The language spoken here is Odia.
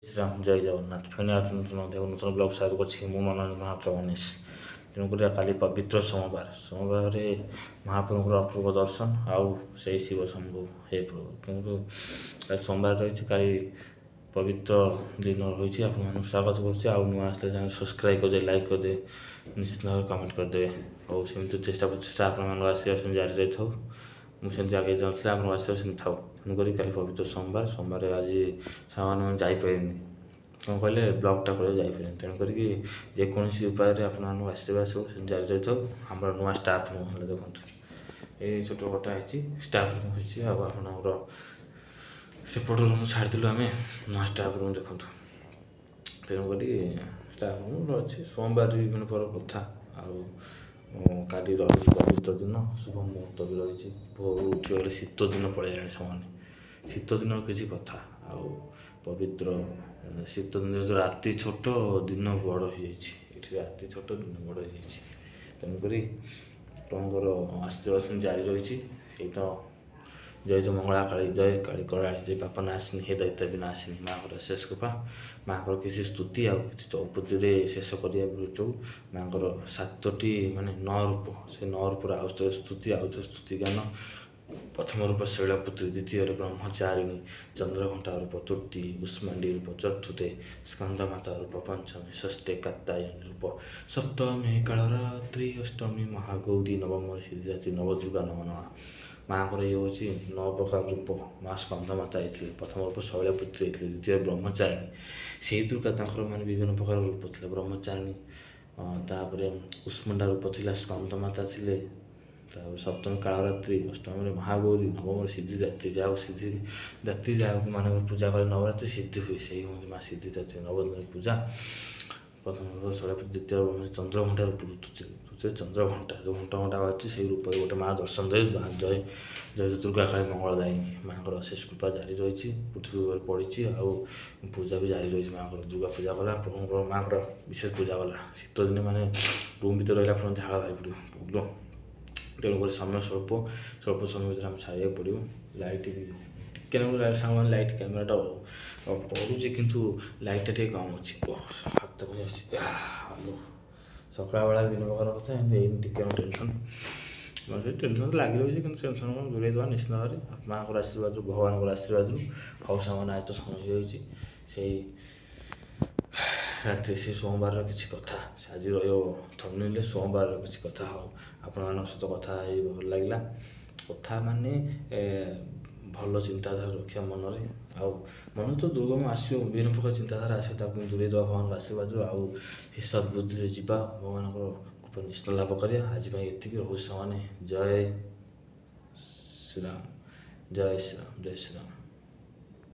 ଶ୍ରୀରାମ ଜୟ ଜଗନ୍ନାଥ ଫେଣି ନୂତନ ବ୍ଲଗ ସାର୍ କରିଛି ମୁଁ ମନୋରଞ୍ଜନ ମହାପ୍ରଭୁ ଗଣେଶ। ତେଣୁକରି କାଲି ପବିତ୍ର ସୋମବାରରେ ମହାପ୍ରଭୁଙ୍କର ଅପୂର୍ବ ଦର୍ଶନ ଆଉ ସେଇ ଶିବ ଶମ୍ଭୁ ହେ ପ୍ରଭୁ। କିନ୍ତୁ ସୋମବାର ରହିଛି, କାଲି ପବିତ୍ର ଦିନ ରହିଛି। ଆପଣମାନଙ୍କୁ ସ୍ୱାଗତ କରୁଛି। ଆଉ ନୂଆ ଆସିଲେ ଯାଇ ସବସ୍କ୍ରାଇବ୍ କରିଦେବେ, ଲାଇକ୍ କରିଦେବେ, ନିଶ୍ଚିତ ଭାବରେ କମେଣ୍ଟ କରିଦେବେ। ଆଉ ସେମିତି ଚେଷ୍ଟା ଆପଣମାନଙ୍କ ଆସିବା ସେମିତି ଜାରି ରହିଥାଉ। ମୁଁ ସେମିତି ଆଗେଇ ଯାଉଥିଲି, ଆପଣଙ୍କ ଆସିବା ସେମିତି ଥାଉ। ତେଣୁକରି କାଲି ପବିତ୍ର ସୋମବାରରେ ଆଜି ସାଙ୍ଗମାନେ ଯାଇପାରିନି, କ'ଣ କହିଲେ ବ୍ଲଗ୍ଟା କରିବାକୁ ଯାଇପାରିନି। ତେଣୁ କରିକି ଯେକୌଣସି ଉପାୟରେ ଆପଣମାନଙ୍କୁ ଆସିବା ସବୁ ସେମିତି ଜାରି ରହିଥାଉ। ଆମର ନୂଆ ଷ୍ଟାଫ୍ ରୁମ୍ ହେଲେ ଦେଖନ୍ତୁ, ଏଇ ଛୋଟ କଟା ହେଇଛି ଷ୍ଟାଫ୍ ରୁମ୍ ହେଇଛି। ଆଉ ଆପଣଙ୍କର ସେପଟ ରୁମ୍ ଛାଡ଼ିଥିଲୁ ଆମେ, ନୂଆ ଷ୍ଟାଫ୍ ରୁମ୍ ଦେଖନ୍ତୁ। ତେଣୁକରି ଷ୍ଟାଫ୍ ରୁମ୍ ଅଛି। ସୋମବାର ବିଭିନ୍ନ ପ୍ରକାର କଥା। ଆଉ କାଲି ରହିଛି ପବିତ୍ର ଦିନ, ଶୁଭ ମୁହୂର୍ତ୍ତ ବି ରହିଛି। ଭୋରୁ ଉଠିଗଲେ ଶୀତ ଦିନ ପଳେଇଲାଣି ସେମାନେ। ଶୀତ ଦିନର କିଛି କଥା ଆଉ ପବିତ୍ର ଶୀତ ଦିନ ରାତି ଛୋଟ ଦିନ ବଡ଼ ହେଇଯାଇଛି। ଏଠି ରାତି ଛୋଟ ଦିନ ବଡ଼ ହେଇଯାଇଛି। ତେଣୁକରି ଆପଣଙ୍କର ଆଶୀର୍ବାଦ ଜାରି ରହିଛି। ସେଇ ତ ଜୟ ଜୟ ମଙ୍ଗଳା କାଳୀ, ଜୟ କାଳୀ କଳାଳୀ, ଜୟ ପାପ ନାଶିନୀ, ହେ ଦୈତ୍ୟ ବିନାଶିନୀ। ମାଆଙ୍କର ଶେଷ କୃପା, ମାଆଙ୍କର କିଛି ସ୍ତୁତି ଆଉ କିଛି ଚଉପଦୀରେ ଶେଷ କରିବା ଭିତରୁ ମାଆଙ୍କର 7ଟି ମାନେ 9 ରୂପ, ସେ 9 ରୂପର ଆଉ ଥରେ ସ୍ତୁତି, ଆଉ ଥରେ ସ୍ତୁତି ଗାନ। ପ୍ରଥମ ରୂପ ଶୈଳପୁତ୍ରୀ, ଦ୍ୱିତୀୟରେ ବ୍ରହ୍ମଚାରିଣୀ, ଚନ୍ଦ୍ରଘଣ୍ଟା ରୂପ ତୃତୀୟ, କୁଷ୍ମାଣ୍ଡୀ ରୂପ ଚତୁର୍ଥେ, ସ୍କନ୍ଦମାତା ରୂପ ପଞ୍ଚମେ, ଷଷ୍ଠେ କାତ୍ୟାୟନୀ ରୂପ, ସପ୍ତମେ କାଳରାତ୍ରି, ଅଷ୍ଟମୀ ମହାଗୌରୀ, ନବମରେ ସିଦ୍ଧିଦାତ୍ରୀ ନବଦୁର୍ଗା ନମ ନମଃ। ମାଆଙ୍କର ଇଏ ହେଉଛି 9 ପ୍ରକାର ରୂପ। ମା' ସ୍କନ୍ଦମାତା ହେଇଥିଲେ, ପ୍ରଥମ ରୂପ ଶୈଳପୁତ୍ରୀ ହେଇଥିଲେ, ଦ୍ୱିତୀୟ ବ୍ରହ୍ମଚାରିଣୀ। ସେଇ ଦୁର୍ଗା ତାଙ୍କର ମାନେ ବିଭିନ୍ନ ପ୍ରକାର ରୂପ ଥିଲେ। ବ୍ରହ୍ମଚାରିଣୀ, ତାପରେ କୁଷ୍ମାଣ୍ଡା ରୂପ ଥିଲା, ସ୍କନ୍ଦମାତା ଥିଲେ, ତାପରେ ସପ୍ତମୀ କାଳରାତ୍ରି, ଅଷ୍ଟମୀରେ ମହାଗୌରୀ, ନବମରେ ସିଦ୍ଧିଦାତ୍ରୀ, ଯାହାକୁ ସିଦ୍ଧିଦାତ୍ରୀ ଯାହାକୁ ମାନେ ପୂଜା କରେ ନବରାତ୍ରି ସିଦ୍ଧି ହୁଏ, ସେଇ ହୁଅନ୍ତି ମା' ସିଦ୍ଧିଦାତ୍ରୀ। ନବଦିନରେ ପୂଜା। ପ୍ରଥମ ଶୈଳପୁତ୍ରୀ, ଦ୍ୱିତୀୟ ଚନ୍ଦ୍ରଘଣ୍ଟା ରୂପ, ତୃତୀୟ ଚନ୍ଦ୍ରଘଣ୍ଟା, ଯେଉଁ ଘଣ୍ଟା ଅଛି ସେଇ ରୂପରେ ଗୋଟେ ମା' ଦର୍ଶନ ଦେଇ ଜୟ ଜୟ ଦୁର୍ଗା କାଳୀ ମଙ୍ଗଳଦାୟିନୀ। ମାଆଙ୍କର ଅଶେଷ କୃପା ଜାରି ରହିଛି, ପୃଥିବୀ ଉପରେ ପଡ଼ିଛି। ଆଉ ପୂଜା ବି ଜାରି ରହିଛି ମାଆଙ୍କର। ଦୁର୍ଗା ପୂଜା କଲା, ପ୍ରଭୁଙ୍କର ମାଆଙ୍କର ବିଶେଷ ପୂଜା କଲା। ଶୀତ ଦିନେ ମାନେ ରୁମ୍ ଭିତରେ ରହିଲେ ଆପଣ ଝାଳ ବାହାରି ପଡ଼ିବ। ତେଣୁକରି ସମୟ ସ୍ୱଳ୍ପ ସମୟ ଭିତରେ ଆମେ ଛାଡ଼ିବାକୁ ପଡ଼ିବ। ଲାଇଟ୍ ବି ଟିକେ ସାଙ୍ଗମାନେ ଲାଇଟ୍ କ୍ୟାମେରାଟା ପଡ଼ୁଛି, କିନ୍ତୁ ଲାଇଟ୍ଟା ଟିକେ କମ୍ ଅଛି। ହାତ ପାଇଁ ଅଛି। ସକାଳ ବେଳା ବିଭିନ୍ନ ପ୍ରକାର କଥା, ଏମିତି ଏଇନି ଟିକେ ଟେନସନ୍। ସେ ଟେନସନ୍ ତ ଲାଗି ରହିଛି, କିନ୍ତୁ ଟେନସନ୍ କ'ଣ ଦୂରେଇ ଦେବା ନିଶ୍ଚିତ ଭାବରେ ମାଆଙ୍କର ଆଶୀର୍ବାଦରୁ, ଭଗବାନଙ୍କର ଆଶୀର୍ବାଦରୁ। ହଉ ସାଙ୍ଗମାନେ, ଆଜି ତ ସମୟ ହେଇଯାଇଛି। ସେଇ ରାତିରେ ସେ ସୋମବାରର କିଛି କଥା ଆଜି ରହିବ ଥମ୍ବନେଲ୍‌ରେ, ସୋମବାରର କିଛି କଥା। ହଉ, ଆପଣମାନଙ୍କ ସହିତ କଥା ହେଇ ଭଲ ଲାଗିଲା। କଥା ମାନେ ଭଲ ଚିନ୍ତାଧାରା ରଖିବା ମନରେ। ଆଉ ମନ ତ ଦୁର୍ଗମ ଆସିବ, ବିଭିନ୍ନ ପ୍ରକାର ଚିନ୍ତାଧାରା ଆସିବ, ତାକୁ ଦୂରେଇ ଦେବା ଭଗବାନଙ୍କ ଆଶୀର୍ବାଦରୁ। ଆଉ ସେ ସଦ୍ବୁଦ୍ଧିରେ ଯିବା, ଭଗବାନଙ୍କର କୃପା ନିଶ୍ଚିତ ଲାଭ କରିବା। ଆଜି ପାଇଁ ଏତିକି। ରହୁଛି ସାଙ୍ଗମାନେ। ଜୟ ଶ୍ରୀରାମ, ଜୟ ଶ୍ରୀରାମ, ଜୟ ଶ୍ରୀରାମ।